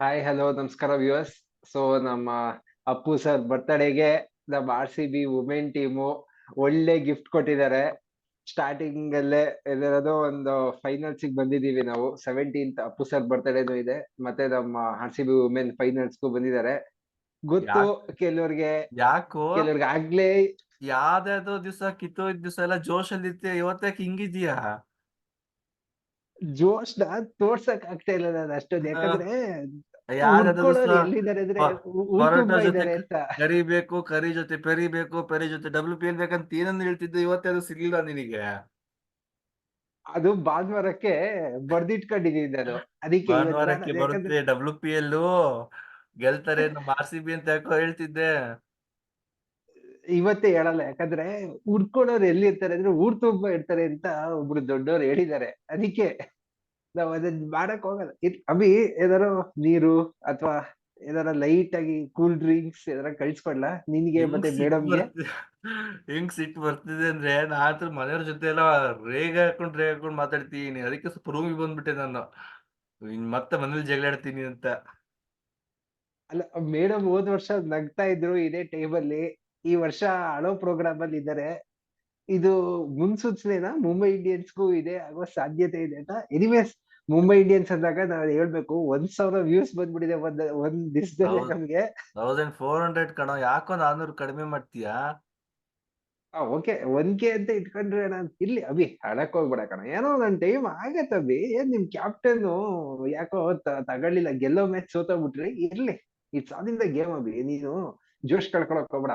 Hi hello ನಮಸ್ಕಾರ viewers. So ನಮ್ಮ Appu sir ಬರ್ತ್ಡೇಗೆ ನಮ್ಮ RCB ವುಮೆನ್ ಟೀಮು ಒಳ್ಳೆ ಗಿಫ್ಟ್ ಕೊಟ್ಟಿದ್ದಾರೆ. ಸ್ಟಾರ್ಟಿಂಗ್ ಅಲ್ಲೇ ಇದರದು ಒಂದು ಫೈನಲ್ಸ್ ಬಂದಿದೀವಿ ನಾವು. 17th ಅಪ್ಪು ಸರ್ ಬರ್ತ್ಡೇನು ಇದೆ, ಮತ್ತೆ ನಮ್ಮ RCB ವುಮೆನ್ ಫೈನಲ್ಸ್ಗೂ ಬಂದಿದ್ದಾರೆ. ಗೊತ್ತು ಯಾಕ್ ಕೆಲವ್ರಿಗೆ ಯಾಕೋ ಕೆಲವ್ರಿಗೆ ಆಗ್ಲೇ ಯಾವ್ದಾವ್ದೋ ದಿವ್ಸ ಕಿತ್ತೋದ್ ದಿವ್ಸ ಎಲ್ಲ ಜೋಶಲ್ಲಿ ಇರ್ತೀಯ, ಇವತ್ತಾಕ್ ಹಿಂಗಿದ್ಯಾ? ಜೋಶ್ನ ತೋರ್ಸಕ್ ಆಗ್ತಾ ಇಲ್ಲ ನಾನು ಅಷ್ಟೊಂದು. ಆ, ಯಾಕಂದ್ರೆ ಯಾವ್ದಾವ್ದೋ ದಿವ್ಸ ಉರ್ಕೊಳ್ಳೋರು ಎಲ್ಲಿದ್ದಾರೆ ಅಂದ್ರೆ ಊರ್ ಪರೋಟ ತುಂಬಾ ಜೊತೆ ಇದಾರೆ ಅಂತ. ಕರಿ ಬೇಕು, ಕರಿ ಜೊತೆ ಪೆರಿ ಬೇಕು, ಪೆರಿ ಜೊತೆ WPL ಬೇಕಂತ ಏನಂದ್ ಹೇಳ್ತಿದ್ದೆ, ಇವತ್ತೇ ಅದು ಸಿಗ್ಲಿಲ್ಲ ನಿನಗೆ. ಅದು ಭಾನುವಾರಕ್ಕೆ ಬರ್ದಿಟ್ಕೊಂಡಿದೀನಿ ನಾನು. ಅದಕ್ಕೆ ಇವತ್ ಭಾನುವಾರಕ್ಕೆ ಮಾಡೋದು. ಯಾಕಂದ್ರೆ ಬರುತ್ತೆ WPL, ಗೆಲ್ತಾರೆ ನಮ್ಮ RCB ಅಂತ ಯಾಕೋ ಹೇಳ್ತಿದ್ದೆ. ಇವತ್ತೇ ಹೇಳಲ್ಲ. ಯಾಕಂದ್ರೆ ಉಡ್ಕೊಳೋರು ಎಲ್ಲಿ ಇರ್ತಾರೆ ಅಂದ್ರೆ ಊರ್ ತುಂಬಾ ಇರ್ತಾರೆ ಅಂತ ಒಬ್ರು ದೊಡ್ಡೋರು ಹೇಳಿದ್ದಾರೆ. ಅದಕ್ಕೆ ನಾವ್ ಅದನ್ನ ಮಾಡಕ್ ಹೋಗಲ್ಲ. ಅಭಿ ಏನಾರು ನೀರು ಅಥವಾ ಏನಾರ ಲೈಟ್ ಆಗಿ ಕೂಲ್ ಡ್ರಿಂಕ್ಸ್ ಏನಾರ ಕಳ್ಸ್ಕೊಡ್ಲಾ ನಿನ್ಗೆ ಹೆಂಗ್ ಮತ್ತೆ ಸಿಟ್ ಮೇಡಮ್ಗೆ? ಬರ್ತಿ ಹೆಂಗ್ ಸಿಟ್ ಬರ್ತಿದೆ ಅಂದ್ರೆ, ನಾನಂತೂ ಮನೆಯವ್ರ ಜೊತೆ ಎಲ್ಲ ರೇಗ್ ಹಾಕೊಂಡ್ ಮಾತಾಡ್ತೀನಿ. ಅದಕ್ಕೆ ಸ್ವಲ್ಪ ರೂಮಿಗೆ ಬಂದ್ಬಿಟ್ಟೆ ನಾನು. ಇನ್ ಮತ್ತೆ ಮನೇಲಿ ಜಗಳ ಆಡ್ತೀನಿ ಅಂತ. ಅಲ್ಲ, ಮೇಡಮ್ ಹೋದ್ ವರ್ಷ ನಗ್ತಾ ಇದ್ರು ಇದೇ ಟೈಮ್ ಅಲ್ಲಿ. ಈ ವರ್ಷ ಅಳೋ ಪ್ರೋಗ್ರಾಮ್ ಅಲ್ಲಿ ಇದ್ದಾರೆ. ಇದು ಮುನ್ಸೂಚನೆನಾ ಮುಂಬೈ ಇಂಡಿಯನ್ಸ್ಗೂ ಇದೆ ಆಗೋ ಸಾಧ್ಯತೆ ಇದೆ ಅಂತ? ಎನಿವೇಸ್, ಮುಂಬೈ ಇಂಡಿಯನ್ಸ್ ಅಂದಾಗ ನಾವ್ ಹೇಳ್ಬೇಕು 1,000 ವ್ಯೂಸ್ ಬಂದ್ಬಿಟ್ಟಿದೆ ಒಂದ್ ದಿವಸದಲ್ಲೇ ನಮ್ಗೆ. 1400 ಕಣೋ, ಯಾಕೋ 400 ಕಡಿಮೆ ಮಾಡ್ತೀಯಾ? ಓಕೆ 1K ಅಂತ ಇಟ್ಕೊಂಡ್ರೆ ನಾನ್ ಇರ್ಲಿ ಅಭಿ, ಹಳಕ್ ಹೋಗ್ಬೇಡ ಕಣ. ಏನೋ ಒಂದ್ ಟೈಮ್ ಆಗತ್ತ ಅಭಿ. ಏನ್ ನಿಮ್ ಕ್ಯಾಪ್ಟನ್ ಯಾಕೋ ತಗೊಳ್ಳಿಲ್ಲ, ಗೆಲ್ಲೋ ಮ್ಯಾಚ್ ಸೋತೋಗ್ಬಿಟ್ರಿ. ಇರ್ಲಿ, it's all in the game Abhi. ನೀನು ಜೋಶ್ ಕಳ್ಕೊಳಕ್ ಹೋಗ್ಬೇಡ.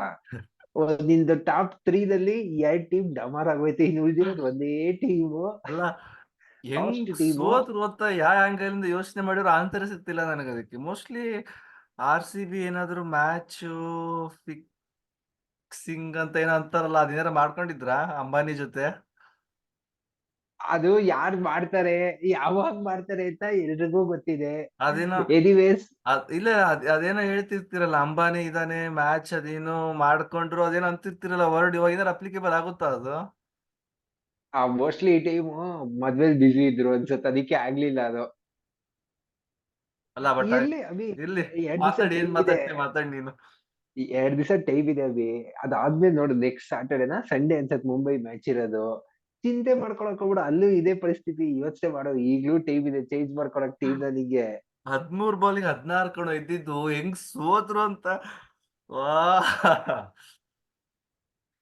ನಿಂದು ಟಾಪ್ 3 ದಲ್ಲಿ 2 ಟೀಮ್ ಡಮಾರ್ ಆಗೋಯ್ತು, ಇನ್ನು ಉಳಿದಿರೋದು ಒಂದೇ ಟೀಮು, ಅಲ್ಲ, ಲಾಸ್ಟ್ ಹೆಂಗ್ ಟೀಮು. ಸೋತ್ರು ಅಂತ ಯಾವ ಆಂಗಲ್ ಇಂದ ಯೋಚನೆ ಮಾಡಿದ್ರು ಆನ್ಸರ್ ಸಿಗ್ತಿಲ್ಲ ನನಗೆ. ಅದಕ್ಕೆ ಮೋಸ್ಟ್ಲಿ RCB ಏನಾದ್ರು ಮ್ಯಾಚ್ ಫಿಕ್ಸಿಂಗ್ ಅಂತ ಏನೋ ಅಂತಾರಲ್ಲ, ಅದೇನಾರ ಮಾಡ್ಕೊಂಡಿದ್ರಾ ಅಂಬಾನಿ ಜೊತೆ? ಅದು ಯಾರ್ ಮಾಡ್ತಾರೆ, ಯಾವಾಗ ಮಾಡ್ತಾರೆ ಅಂತ ಎಲ್ರಿಗೂ ಗೊತ್ತಿದೆ. ಅದೇನೋ ಎನಿವೇಸ್, ಇಲ್ಲ, ಅದೇನೋ ಹೇಳ್ತಿರ್ತಿರಲ್ಲ, ಅಂಬಾನಿ ಇದಾನೆ ಮ್ಯಾಚ್ ಅದೇನೋ ಮಾಡ್ಕೊಂಡ್ರು ಅದೇನೋ ಅಂತಿರ್ತಿರಲ್ಲ ವರ್ಡ್, ಇವಾಗ ಏನಾರು ಅಪ್ಲಿಕೇಬಲ್ ಆಗುತ್ತಾ ಅದು? ಮೋಸ್ಟ್ಲಿ ಈ ಟೈಮು ಮದ್ವೆಲ್ ಬ್ಯುಸಿ ಇದ್ರು ಅನ್ಸುತ್ತೆ, ಅದಕ್ಕೆ ಆಗ್ಲಿಲ್ಲ ಅದು. ಅಲ್ಲ ಬಟ್ ಇರ್ಲಿ ಅಭಿ, ಇರ್ಲಿ, 2 ದಿವಸ ಮಾತಾಡಿ, ಏನ್ ಟೈಮ್ ಇದೆ. ಮಾತಾಡ್ತೀಯ ಮಾತಾಡಿ ನೀನು. 2 ದಿವಸ ಟೈಮ್ ಇದೆ ಅಭಿ. ಅದಾದ್ಮೇಲೆ ನೋಡು, ನೆಕ್ಸ್ಟ್ ಸ್ಯಾಟರ್ಡೇನಾ ಸಂಡೇ ಅನ್ಸತ್ ಮುಂಬೈ ಮ್ಯಾಚ್ ಇರೋದು. ಚಿಂತೆ ಮಾಡ್ಕೊಳಕ್ ಹೋಗ್ಬಿಡ, ಅಲ್ಲೂ ಇದೇ ಪರಿಸ್ಥಿತಿ. ಯೋಚನೆ ಮಾಡೋ ಈಗ್ಲೂ ಟೈಮ್ ಇದೆ ಚೇಂಜ್ ಮಾಡ್ಕೊಳಕ್ ಟೀಮ್ ನನಗೆ. 13 ಬಾಲಿಗೆ 16 ಕಣೋ ಇದ್ದಿದ್ದು, ಹೆಂಗ್ ಸೋತ್ರು ಅಂತ. ವಾ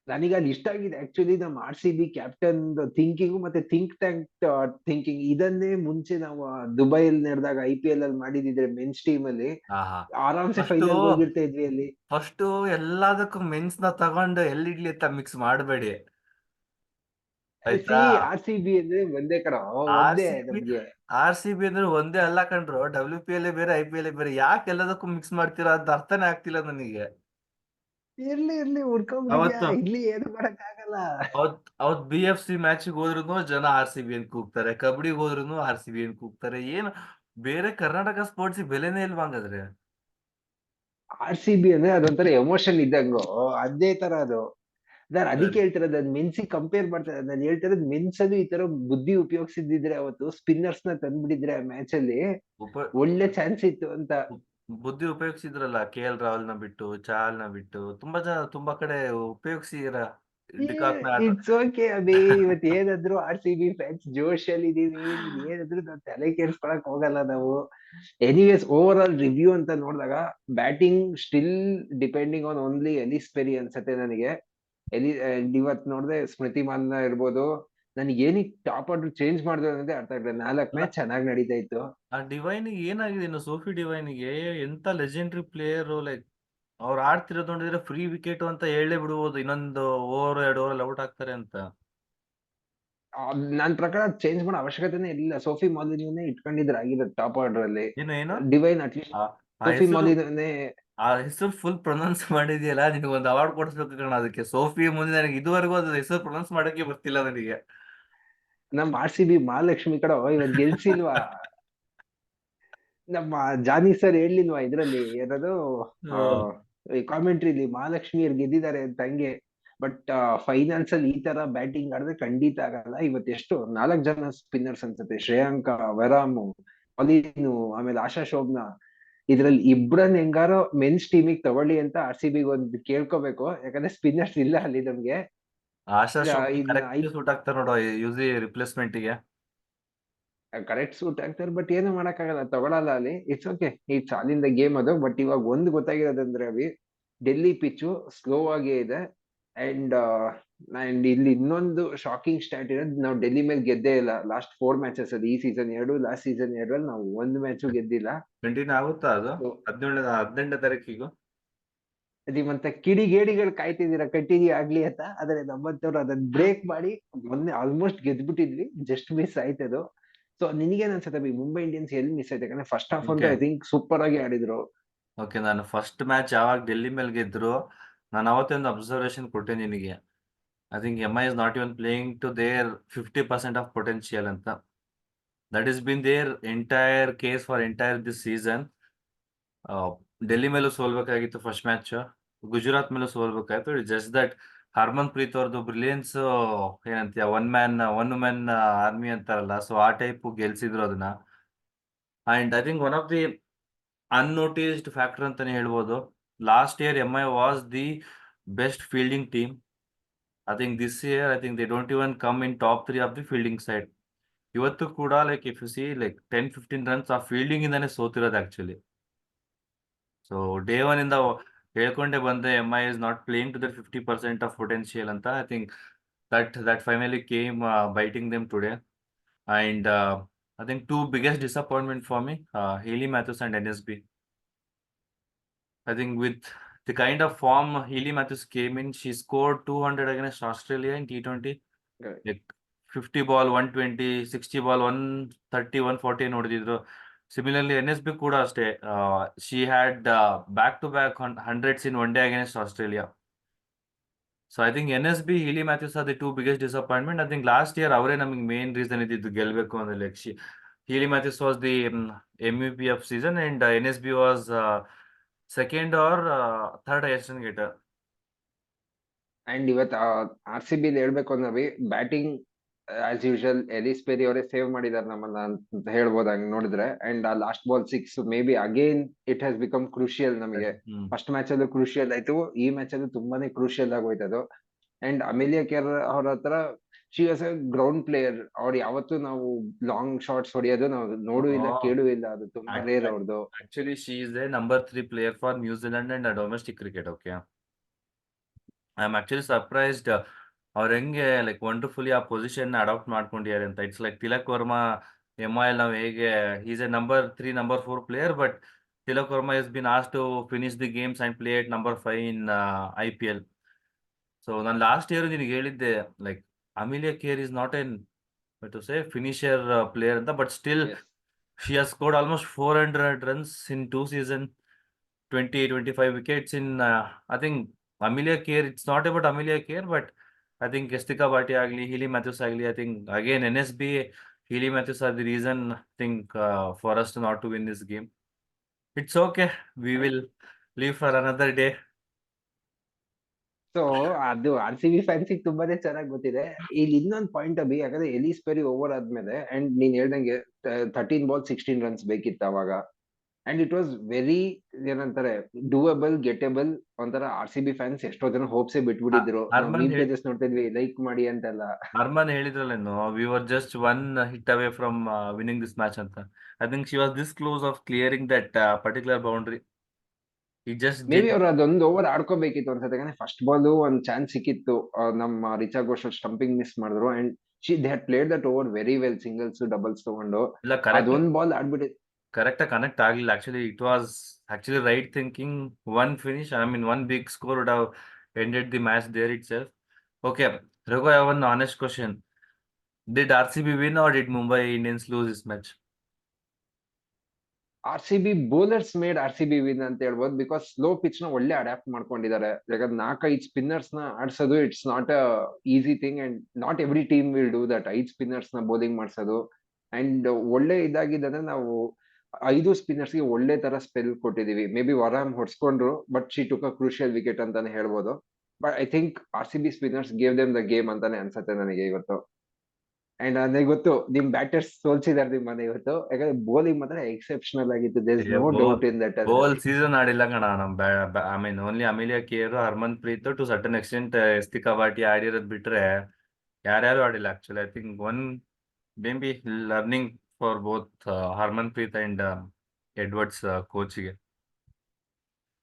ನನಗೆ ಅದು ಇಷ್ಟ ಆಗಿದೆ ಆಕ್ಚುಲಿ. ನಮ್ಮ RCB ಕ್ಯಾಪ್ಟನ್ ಥಿಂಕಿಂಗ್ ಮತ್ತೆ ಥಿಂಕ್ ಟ್ಯಾಂಕ್ ಥಿಂಕಿಂಗ್, ಇದನ್ನೇ ಮುಂಚೆ ನಾವು ದುಬೈಲ್ ನಡೆದಾಗ IPL ಅಲ್ಲಿ ಮಾಡಿದಿದ್ರೆ ಮೆನ್ಸ್ ಟೀಮ್ ಅಲ್ಲಿ ಆಹಾ ಆರಾಮ್ಸೆ ಫಸ್ಟು ಫೈನಲ್ ಹೋಗಿರ್ತಾ ಇದ್ವಿ ಅಲ್ಲಿ. ಫಸ್ಟು ಎಲ್ಲದಕ್ಕೂ ಮೆನ್ಸ್ ನ ತಗೊಂಡು ಎಲ್ಲಿಡ್ಲಿ ಅಂತ ಮಿಕ್ಸ್ ಮಾಡಬೇಡಿ, ಸಿ ಆಯ್ತಾ? RCB ಅಂದ್ರೆ ಒಂದೇ ಕಣ, ಆರ್ ಒಂದೇ ಸಿ ಬಿ ನಮ್ಗೆ. ಆರ್ ಸಿ ಬಿ ಅಂದ್ರೆ ಒಂದೇ ಅಲ್ಲ ಕಣ್ರು, WPL ಬೇರೆ IPL ಬೇರೆ. ಯಾಕೆ ಎಲ್ಲದಕ್ಕೂ ಮಿಕ್ಸ್ ಮಾಡ್ತೀರಾ ಅಂತ ಅರ್ಥನೇ ಆಗ್ತಿಲ್ಲ ನನಗೆ. ಇರ್ಲಿ ಇರ್ಲಿ, ಉಡ್ಕೊಂಡ್ಬಿಟ್ಟಿದ್ಯಾ, ಅವತ್ತು ಇಲ್ಲಿ ಏನು ಮಾಡಕ್ ಆಗಲ್ಲ. ಅವತ್ BFC ಮ್ಯಾಚಿಗೆ ಹೋದ್ರು ಜನ RCB ಅಂತ ಕೂಗ್ತಾರೆ, ಕಬಡ್ಡಿಗೆ ಹೋದ್ರು RCB ಅಂತ ಕೂಗ್ತಾರೆ. ಏನು ಬೇರೆ ಕರ್ನಾಟಕ ಸ್ಪೋರ್ಟ್ಸ್ ಬೆಲೆನೇ ಇಲ್ವಾ ಹಂಗಾದ್ರೆ? RCB ಅಂದ್ರೆ ಅದೊಂಥರ ಎಮೋಷನ್ ಇದ್ದಂಗು, ಅದೇ ತರ ಅದು. ನಾನು ಅದಕ್ಕೆ ಹೇಳ್ತಿರೋದು, ಅದ್ ಮೆನ್ಸಿ ಕಂಪೇರ್ ಮಾಡ್ತಾರೆ. ನಾನು ಹೇಳ್ತಿರೋದು ಮೆನ್ಸ್ ಅದು ಈ ತರ ಬುದ್ಧಿ ಉಪಯೋಗಿಸಿದ್ರೆ ಅವತ್ತು ಸ್ಪಿನ್ನರ್ಸ್ ನ ತಂದ್ಬಿಟ್ಟಿದ್ರೆ ಆ ಮ್ಯಾಚ್ ಅಲ್ಲಿ ಉಪ ಒಳ್ಳೆ ಚಾನ್ಸ್ ಇತ್ತು ಅಂತ. ಬುದ್ಧಿ ಉಪಯೋಗಿಸಿದ್ರಲ್ಲ, KL ರಾಹುಲ್ ನ ಬಿಟ್ಟು, ಚಹಲ್ ನ ಬಿಟ್ಟು ತುಂಬಾ ಜನ ತುಂಬಾ ಕಡೆ ಉಪಯೋಗಿಸಿರ. ಡಿಕಾಕ್ ನ ಆಟ. It's okay Abhi. ಇವತ್ ಏನಾದ್ರು RCB ಫ್ಯಾನ್ಸ್ ಜೋಶ್ ಅಲ್ಲಿ ಇದೀವಿ, ನೀನ್ ಏನಾದ್ರು ನಾವ್ ತಲೆ ಕೆಡ್ಸ್ಕೊಳಕ್ ಹೋಗಲ್ಲ ನಾವು. ಎನಿವೇಸ್, ಓವರ್ ಆಲ್ ರಿವ್ಯೂ ಅಂತ ನೋಡಿದಾಗ batting still depending on only ಎಲಿಸ್ peri ಅನ್ಸತ್ತೆ ನನಗೆ. ಎಲಿ ಇವತ್ ನೋಡ್ದೆ ಸ್ಮೃತಿ ಮಾನ್ನ ಇರ್ಬೋದು. ನನಗೆ ಏನಕ್ಕೆ ಟಾಪ್ ಆರ್ಡರ್ ಚೇಂಜ್ ಮಾಡಿದ್ರು ಅನ್ನೋದೇ ಅರ್ಥ ಆಗ್ಲಿಲ್ಲ. 4 ಅಲ್ಲ, ಮ್ಯಾಚ್ ಚೆನ್ನಾಗಿ ನಡೀತಾ ಇತ್ತು. ಆ ಡಿವೈನಿಗೆ ಏನಾಗಿದೆ ಇನ್ನು, ಸೋಫಿ ಡಿವೈನಿಗೆ ಎಂತ ಲೆಜೆಂಡ್ರಿ ಪ್ಲೇಯರ್. ಲೈಕ್ ಅವ್ರು ಆಡ್ತಿರೋದು ನೋಡಿದ್ರೆ ಫ್ರೀ ವಿಕೆಟ್ ಅಂತ ಹೇಳೇ ಬಿಡ್ಬೋದು, ಇನ್ನೊಂದು ಓವರ್ 2 ಓವರ್ ಔಟ್ ಆಗ್ತಾರೆ ಅಂತ. ನನ್ ಪ್ರಕಾರ ಚೇಂಜ್ ಮಾಡೋ ಅವಶ್ಯಕತೆನೇ ಇಲ್ಲ. ಸೋಫಿ ಮಾಲಿನಿನೇ ಇಟ್ಕೊಂಡಿದ್ರೆ ಆಗಿರೋ ಟಾಪ್ ಆರ್ಡರ್ ಅಲ್ಲಿ. ಏನು ಏನು ಡಿವೈನ್ ಅಟ್ಲೀಸ್ಟ್ ಆ ಆ ಸೋಫಿ ಹೆಸರು ಮಾಲಿನೇ. ಆ ಹೆಸರು ಫುಲ್ ಪ್ರೊನೌನ್ಸ್ ಮಾಡಿದ್ಯಲ್ಲ, ನಿನಗೆ ಒಂದು ಅವಾರ್ಡ್ ಕೊಡಿಸ್ಬೇಕು ಕಣ ಅದಕ್ಕೆ. ಸೋಫಿ ಮುಂದೆ ನನಗೆ ಇದುವರೆಗೂ ಅದ್ರ ಹೆಸರು ಪ್ರೊನೌನ್ಸ್ ಮಾಡಕ್ಕೆ ಬರ್ತಿಲ್ಲ ನನಗೆ. ನಮ್ RCB ಮಹಾಲಕ್ಷ್ಮಿ ಕಡೆ ಇವತ್ ಗೆಲ್ಸಿಲ್ವಾ? ನಮ್ಮ ಜಾನಿ ಸರ್ ಹೇಳಿಲ್ವಾ ಇದ್ರಲ್ಲಿ ಏನದು, ಆ ಹ್ಮ್. ಕಾಮೆಂಟ್ರಿಲಿ ಮಹಾಲಕ್ಷ್ಮಿಯರ್ ಗೆದ್ದಿದ್ದಾರೆ ಅಂತ ಹಂಗೆ. ಬಟ್ ಫೈನಲ್ಸ್ ಅಲ್ಲಿ ಈ ತರ ಬ್ಯಾಟಿಂಗ್ ಆಡಿದ್ರೆ ಖಂಡಿತ ಆಗಲ್ಲ. ಇವತ್ತು ಎಷ್ಟು 4 ಜನ ಸ್ಪಿನ್ನರ್ಸ್ ಅನ್ಸುತ್ತೆ: ಶ್ರೇಯಾಂಕ, ವರಾಮು, ಅಲಿನು, ಆಮೇಲೆ ಆಶಾ ಶೋಭ್ನಾ. ಇದ್ರಲ್ಲಿ ಇಬ್ರನ್ನ ಹೆಂಗಾರೋ ಮೆನ್ಸ್ ಟೀಮಿಗೆ ತಗೊಳ್ಳಿ ಅಂತ RCB ಒಂದು ಕೇಳ್ಕೋಬೇಕು, ಯಾಕಂದ್ರೆ ಸ್ಪಿನ್ನರ್ಸ್ ಇಲ್ಲ ಅಲ್ಲಿ ನಮ್ಗೆ. ಆಶಾ ಶೋಕಿ ಇದನ್ನ ಕರೆಕ್ಟ್ ಸೂಟ್ ಆಗ್ತಾರೆ ನೋಡು ಯೂಸಿ ರಿಪ್ಲೇಸ್ಮೆಂಟ್ಗೆ. ಕರೆಕ್ಟ್ ಸೂಟ್ ಆಗ್ತಾರೆ, ಬಟ್ ಏನು ಮಾಡಕ್ಕಾಗಲ್ಲ, ತಗೊಳಲ್ಲ ಅಲ್ಲಿ. It's okay, it's all in the game ಅದು. ಬಟ್ ಇವಾಗ ಒಂದು ಗೊತ್ತಾಗಿರೋದಂದ್ರೆ ಅವಿ, ಡೆಲ್ಲಿ ಪಿಚ್ಚು ಸ್ಲೋ ಆಗೇ ಇದೆ. ಅಂಡ್ ಅಂಡ್ ಇಲ್ಲಿ ಇನ್ನೊಂದು ಶಾಕಿಂಗ್ ಸ್ಟಾಟ್ ಇರೋದು, ನಾವು ಡೆಲ್ಲಿ ಮೇಲೆ ಗೆದ್ದೇ ಇಲ್ಲ ಲಾಸ್ಟ್ 4 ಮ್ಯಾಚಸ್ ಅಲ್ಲಿ. ಈ ಸೀಸನ್ 2, ಲಾಸ್ಟ್ ಸೀಸನ್ 2 ನಾವು ಒಂದು ಮ್ಯಾಚು ಗೆದ್ದಿಲ್ಲ. ಕಂಟಿನ್ಯೂ ಆಗುತ್ತಾ ಅದು So, 18ನೇ ತಾರೀಕಿಗೂ? ಅದೇ ಮತ್ತೆ ಕಿಡಿಗೇಡಿಗಳು ಕಾಯ್ತಿದ್ದೀರಾ ಕಂಟಿನ್ಯೂ ಆಗ್ಲಿ ಅಂತ, ಆದ್ರೆ ನಮ್ಮಂತವ್ರು ಅದನ್ನ ಬ್ರೇಕ್ ಮಾಡಿ ಮೊನ್ನೆ ಆಲ್ಮೋಸ್ಟ್ ಗೆದ್ಬಿಟ್ಟಿದ್ವಿ, ಜಸ್ಟ್ ಮಿಸ್ ಆಯ್ತದು. ಸೊ ನಿನಗೇನ್ ಅನ್ಸುತ್ತೆ ಬಿ, ಮುಂಬೈ ಇಂಡಿಯನ್ಸ್ ಎಲ್ಲಿ ಮಿಸ್ ಆಯ್ತು? ಯಾಕಂದ್ರೆ ಫಸ್ಟ್ ಹಾಫ್ ಅಂತೂ ಓಕೆ ಐ ಥಿಂಕ್ ಸೂಪರ್ ಆಗಿ ಆಡಿದ್ರು. ಓಕೆ, ನಾನು ಫಸ್ಟ್ ಮ್ಯಾಚ್ ಯಾವಾಗ ಡೆಲ್ಲಿ ಮೇಲೆ ಗೆದ್ರು, ನಾನು ಅವತ್ತೇ ಒಂದು ಅಬ್ಸರ್ವೇಷನ್ ಕೊಟ್ಟೆ ನಿನಗೆ. I think MI is not even playing to their 50% of potential ಅಂತ. That has been their entire case for entire this season. Delhi ಮೇಲೂ ಸೋಲ್ಬೇಕಾಗಿತ್ತು ಫಸ್ಟ್ ಮ್ಯಾಚ್, ಗುಜರಾತ್ ಮೇಲೂ ಸೋಲ್ಬೇಕಾಯ್ತು. It's just that Harmanpreet ಅವ್ರದ್ದು ಬ್ರಿಲಿಯನ್ಸ್ ಏನಂತೀಯ, ಒನ್ ವುಮೆನ್ ಆರ್ಮಿ ಅಂತಾರಲ್ಲ, so ಆ type ಗೆಲ್ಸಿದ್ರು ಅದನ್ನ. And I think one of the unnoticed factor ಅಂತಾನೆ ಹೇಳ್ಬೋದು. Last year MI was the best fielding team. I think this year, I think they don't even come in top 3 of the fielding side. ಇವತ್ತು ಕೂಡ like if U C like 10-15 runs ಆ fielding ಇಂದಾನೆ ಸೋತಿರೋದು actually. So day one ಇಂದ ಹೇಳ್ಕೊಂಡೆ ಬಂದೆ MI is not playing to their 50% of potential ಅಂತ. I think that finally came biting them today. And I think two biggest disappointment for me, Haley Matthews and NSB. I think with the kind of form Haley Matthews came in, she scored 200 against Australia in T20. Correct. Like 50 ball 120, 60 ball 130, 140 ನೋಡಿದ್ರು. Similarly, NSB ಕೂಡ ಅಷ್ಟೇ, she had back-to-back hundreds in one day against Australia. So I think NSB, Haley Matthews are the two biggest disappointment. I think last year ಅವರೇ ನಮಗೆ main reason ಇದ್ದಿದ್ದು ಗೆಲ್ಬೇಕು ಅಂದ್ರೆ. Like Haley Matthews was the MVP of season and NSB was second or third highest run getter. And ಇವತ್ತು RCB ಹೇಳ್ಬೇಕು ಅಂದ್ರೆ batting as usual ಎಲಿಸ್ peri ಅವರೇ save ಮಾಡಿದಾರೆ ನಮ್ಮನ್ನ ಅಂತ ಹೇಳ್ಬೋದು ಹಂಗ್ ನೋಡಿದ್ರೆ. ಅಂಡ್ ಆ last ball 6 may be again it has become crucial ನಮಗೆ. ಫಸ್ಟ್ ಮ್ಯಾಚ್ ಅಲ್ಲೂ ಕ್ರೂಷಿಯಲ್ ಆಯ್ತು, ಈ ಮ್ಯಾಚ್ ಅಲ್ಲೂ ತುಂಬಾನೇ ಕ್ರೂಷಿಯಲ್ ಆಗೋಯ್ತದು. ಅಂಡ್ ಅಮಿಲಿಯಾ ಕೇರ್ ಅವ್ರ ಹತ್ರ she was A ground player. ಅವ್ರು ಯಾವತ್ತೂ ನಾವು ಲಾಂಗ್ ಶಾಟ್ಸ್ ಹೊಡೆಯೋದು ನಾವು ನೋಡೂ ಇಲ್ಲ, ಕೇಳೂ ಇಲ್ಲ, ಅದು ತುಂಬಾ ರೇರ್ ಅವ್ರದ್ದು. Actually, she is the number 3 player for New Zealand and domestic cricket. Okay, I am actually surprised. ಅವ್ರು ಹೆಂಗೆ ಲೈಕ್ ವಂಡರ್ಫುಲಿ ಆ ಪೊಸಿಷನ್ ಅಡಾಪ್ಟ್ ಮಾಡ್ಕೊಂಡಿದ್ದಾರೆ ಅಂತ. It's like Tilak Varma MIL ನಾವು ಹೇಗೆ is a number 3, number 4 player, but Tilak Varma is been asked to finish the games and play at number 5 in IPL. So ನಾನು last year ನಿನಗೆ ಹೇಳಿದ್ದೆ like Amelia Kerr is not an to say finisher player ಅಂತ, but still she has scored almost 400 runs in 2 seasons, 20-25 wickets in I think Amelia Kear. It's not about Amelia Kear, but I think Estika Bhatia agli, Haley Matthews agli, I think again NSB, Haley Matthews are the reason, I think for us to not to win this game. It's okay, we will leave for another day. So ಅದು RCB ಫ್ಯಾನ್ಸಿಗೆ ತುಂಬಾನೇ ಚೆನ್ನಾಗಿ ಗೊತ್ತಿದೆ. ಇಲ್ಲಿ ಇನ್ನೊಂದು point Abhi, ಯಾಕಂದ್ರೆ ಎಲಿಸ್ peri over ಆದ್ಮೇಲೆ and ನೀನ್ ಹೇಳ್ದಂಗೆ 13 ಬಾಲ್ 16 ರನ್ಸ್ ಬೇಕಿತ್ತು ಅವಾಗ. ಅಂಡ್ ಇಟ್ ವಾಸ್ ವೆರಿ ಏನಂತಾರೆ ಡೂಯಬಲ್, ಗೆಟಬಲ್. ಒಂಥರ RCB ಫ್ಯಾನ್ಸ್ ಎಷ್ಟೋ ಜನ ಹೋಪ್ಸೇ ಬಿಟ್ಬಿಟ್ಟಿದ್ರು. ನಾವು ಮೀಮ್ ಪೇಜಸ್ ನೋಡ್ತಿದ್ವಿ, ಲೈಕ್ ಮಾಡಿ ಅಂತೆಲ್ಲ. ಹರ್ಮನ್ ಹೇಳಿದ್ರಲ್ಲೇನು, we were just 1 hit away from winning this match ಅಂತ. I think she was this close of clearing that particular boundary. May be ಅವ್ರು ಅದೊಂದು ಓವರ್ ಆಡ್ಕೋಬೇಕಿತ್ತು ಅನ್ಸುತ್ತೆ. ಯಾಕಂದ್ರೆ ಫಸ್ಟ್ ಬಾಲ್ ಒಂದ್ ಚಾನ್ಸ್ ಸಿಕ್ಕಿತ್ತು, ನಮ್ಮ ರಿಚಾ ಘೋಷ್ ಸ್ಟಂಪಿಂಗ್ ಮಿಸ್ ಮಾಡಿದ್ರು. And they had played that over very well, singles doubles ತಗೊಂಡು. ಅದೊಂದ್ ಬಾಲ್ ಆಡ್ಬಿಟ್ಟು ಕರೆಕ್ಟ್ ಕನೆಕ್ಟ್ ಆಗ್ಲಿಲ್ಲ. Actually it was actually right thinking. One finish, I mean one big score would have ended the match there itself. Okay Raghu, I have one honest question. Did RCB win or did Mumbai Indians lose this match? RCB bowlers made RCB win ಅಂತ ಹೇಳ್ಬೋದು, because slow pitch ನ ಒಳ್ಳೆ adapt ಮಾಡ್ಕೊಂಡಿದ್ದಾರೆ. ಯಾಕಂದ್ರೆ 4-5 spinners ನ ಆಡ್ಸೋದು it's not a easy thing, and not every team will do that. 5 spinners ನ bowling ಮಾಡ್ಸೋದು. ಅಂಡ್ ಒಳ್ಳೆ ಇದಾಗಿದ್ದಂದ್ರೆ ನಾವು 5 ಸ್ಪಿನ್ನರ್ಸ್ ಗೆ ಒಳ್ಳೆ ತರ ಸ್ಪೆಲ್ ಕೊಟ್ಟಿದೀವಿ. ಮೇ ಬಿ ವರಾಮ್ ಹೊಡ್ಸ್ಕೊಂಡ್ರು, but she took a crucial wicket ಅಂತಾನೆ ಹೇಳ್ಬೋದು. But I think RCB spinners gave them the game ಅಂತಾನೆ ಅನ್ಸುತ್ತೆ ನನಗೆ ಇವತ್ತು. ಅಂಡ್ ನನಗೆ ಗೊತ್ತು ನಿಮ್ ಬ್ಯಾಟರ್ಸ್ ಸೋಲ್ಸಿದಾರೆ ನಿಮ್ಮನ್ನ ಇವತ್ತು, ಯಾಕಂದ್ರೆ ಬೌಲಿಂಗ್ ಮಾತ್ರ ಎಕ್ಸೆಪ್ಷನಲ್ ಆಗಿತ್ತು. There is no doubt in that. ಬೋಲ್ ಅದರಲ್ಲಿ ಸೀಸನ್ ಆಡಿಲ್ಲ ಕಣ ನಮ್ I mean only Amelia Kerr, Harmanpreet, to certain extent Yastika Bhatia ಆಡಿರೋದ್ ಬಿಟ್ರೆ ಯಾರ್ಯಾರು ಆಡಿಲ್ಲ actually. I think one may be learning for both Harmanpreet and Edwards ಕೋಚ್ಗೆ.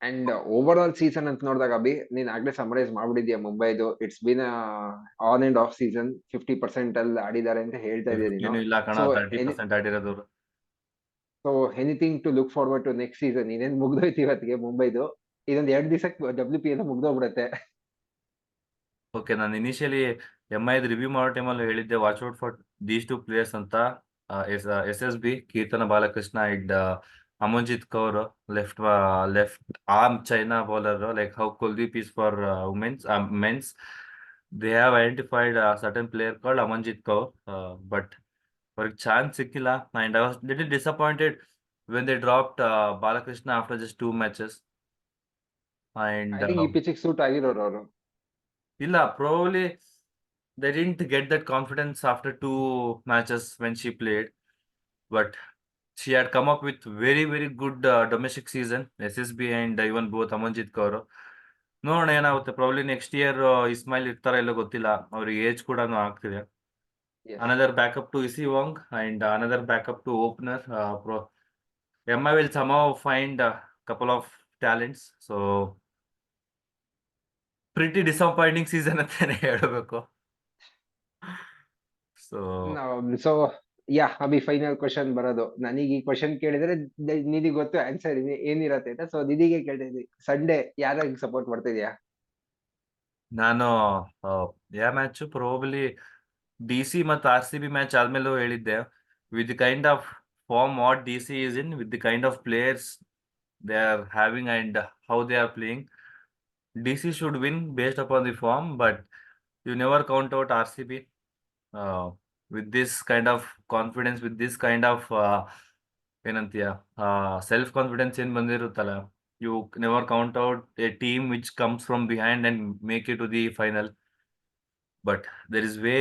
ಅಂಡ್ ಓವರ್ ಆಲ್ ಸೀಸನ್ ಅಂತ ನೋಡಿದಾಗ ಅಭಿ, ನೀನ್ ಆಗ್ಲೇ ಸಮರೈಸ್ ಮಾಡ್ಬಿಟ್ಟಿದ್ಯಾ ಮುಂಬೈದು. It's been on and off season. 50% ಅಲ್ಲಿ ಆಡಿದ್ದಾರೆ ಅಂತ ಹೇಳ್ತಾ ಇದೀಯ ನೀನು. ಏನು ಇಲ್ಲ ಕಣ, ಸೊ 30% ಆಡಿರೋದು. So anything to look forward to next season? ಇನ್ನೇನ್ ಮುಗ್ದೋಯ್ತು ಇವತ್ತಿಗೆ ಮುಂಬೈದು. ಇದೊಂದ್ 2 ದಿವಸಕ್ಕೆ WPL ಮುಗ್ದೋಗ್ಬಿಡತ್ತೆ. ಓಕೆ, ನಾನು ಇನಿಷಿಯಲಿ MIದ್ ರಿವ್ಯೂ ಮಾಡೋ ಟೈಮಲ್ಲಿ ಹೇಳಿದ್ದೆ watch out for these two players ಅಂತ. SSB Keerthana Balakrishnan and Amanjot Kaur, left arm china bowler, like how Kuldeep is for men's. They have identified certain player called Amanjot Kaur, but ಅವ್ರಿಗೆ ಚಾನ್ಸ್ ಸಿಕ್ಕಿಲ್ಲ. And I was little disappointed when they dropped Balakrishna after just 2 matches. I and think ಈ ಪಿಚ್ಗೆ suit ಆಗಿರೋರು ಅವರು. ಇಲ್ಲ, probably they didn't get that confidence after 2 matches when she played, but she had come up with very, very good domestic season, SSB and even both Amanjit Kaur. ನೋಡೋಣ ಏನಾಗುತ್ತೆ. Probably next year Ismail ಇರ್ತಾರ ಇಲ್ಲೋ ಗೊತ್ತಿಲ್ಲ, ಅವ್ರಿಗೆ age ಕೂಡ ಆಗ್ತಿದೆ. Another backup to Issy Wong and another backup to opener. MI will somehow find a couple of talents, so pretty disappointing season ಅಂತಾನೆ ಹೇಳಬೇಕು. So so yeah Abhi, final question ಬರೋದು. ನನಗೆ ಈ ಕ್ವಶನ್ ಕೇಳಿದ್ರೆ ನಿನಗೆ ಗೊತ್ತು ಆನ್ಸರ್ ಏನಿರತ್ತೆ ಅಂತ. ಸೊ ನಿನಗೆ ಕೇಳ್ತಿದ್ವಿ, ಸಂಡೇ ಯಾರಿಗೆ ಸಪೋರ್ಟ್ ಮಾಡ್ತಿದ್ಯಾ? ನಾನು ಯಾವ ಮ್ಯಾಚ್ ಪ್ರಾಬಲಿ DC ಮತ್ತು RCB ಮ್ಯಾಚ್ ಆದ್ಮೇಲೂ ಹೇಳಿದ್ದೆ, with the kind of form what DC is in, with the kind of players they are having and how they are playing, DC should win based upon the form, but you never count out RCB. With this kind of confidence, with this kind of ಏನಂತೀಯ self confidence ಏನ್ ಬಂದಿರುತ್ತಲ್ಲ, you never count out a team which comes from behind and make it to the final. But there is way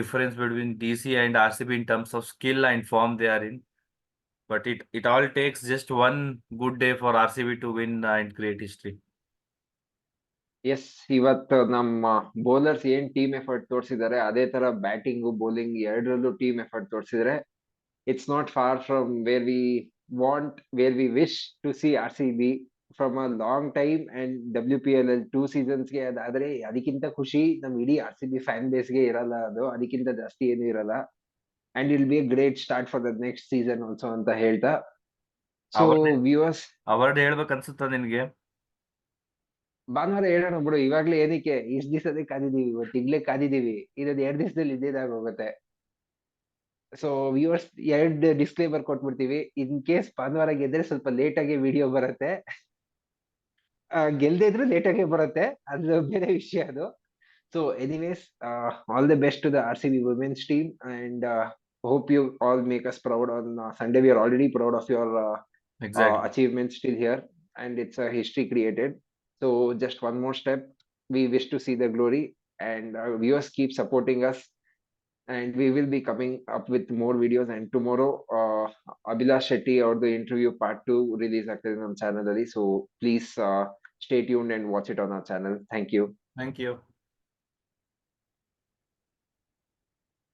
difference between DC and RCB in terms of skill and form they are in. But it all takes just one good day for RCB to win and create history. Yes, ಇವತ್ತು ನಮ್ಮ bowlers ಏನ್ team effort ತೋರಿಸಿದ್ದಾರೆ, ಅದೇ ತರ batting bowling ಎರಡರಲ್ಲೂ team effort ತೋರಿಸಿದ್ರೆ it's not far from where we wish to see RCB from a long time. And WPL ಅಲ್ಲಿ 2 ಸೀಸನ್ಸ್ಗೆ ಅದಾದ್ರೆ ಅದಕ್ಕಿಂತ ಖುಷಿ ನಮ್ ಇಡೀ RCB ಫ್ಯಾನ್ ಬೇಸ್ಗೆ ಇರಲ್ಲ. ಅದು ಅದಕ್ಕಿಂತ ಜಾಸ್ತಿ ಏನು ಇರಲ್ಲ. ಅಂಡ್ ಇಲ್ B A great start for the next season also ಅಂತ ಹೇಳ್ತಾ, ಸೊ ವ್ಯೂವರ್ಸ್ ಅವಾರ್ಡ್ ಹೇಳ್ಬೇಕನ್ಸುತ್ತಾ ನಿನ್ಗೆ? ಭಾನುವಾರ ಹೇಳೋಣ ಬಿಡು, ಇವಾಗ್ಲೇ ಏನಕ್ಕೆ ಇಷ್ಟ ದಿವಸದೇ ಕಾದಿದೀವಿ, ಇವತ್ತು ಈಗ್ಲೇ ಕಾದಿದೀವಿ. ಇದೊಂದು 2 ದಿವಸದಲ್ಲಿ ಇದ್ದಿದಾಗ ಹೋಗುತ್ತೆ. ಸೊ ವ್ಯೂವರ್ಸ್, 2 ಡಿಸ್ಕ್ಲೇಮರ್ ಕೊಟ್ಬಿಡ್ತೀವಿ. ಇನ್ ಕೇಸ್ ಭಾನುವಾರ ಗೆದ್ರೆ ಸ್ವಲ್ಪ ಲೇಟ್ ಆಗಿ ವಿಡಿಯೋ ಬರುತ್ತೆ, ಗೆಲ್ದೇ ಇದ್ರು ಲೇಟ್ ಆಗಿ ಬರುತ್ತೆ, ಅದು ಬೇರೆ ವಿಷಯ ಅದು. So anyways, all the best to the RCB women's team, and hope you all make us proud on Sunday. We are already proud of your Exactly. achievements still here, and it's a history created. So just one more step. We wish to see the glory, and viewers keep supporting us, and we will be coming up with more videos. And tomorrow, Abhilash Shetty or the interview part 2 release ಆಗ್ತದೆ ನಮ್ಮ channel ಅಲ್ಲಿ. So please stay tuned and watch it on our channel. Thank you. Thank you.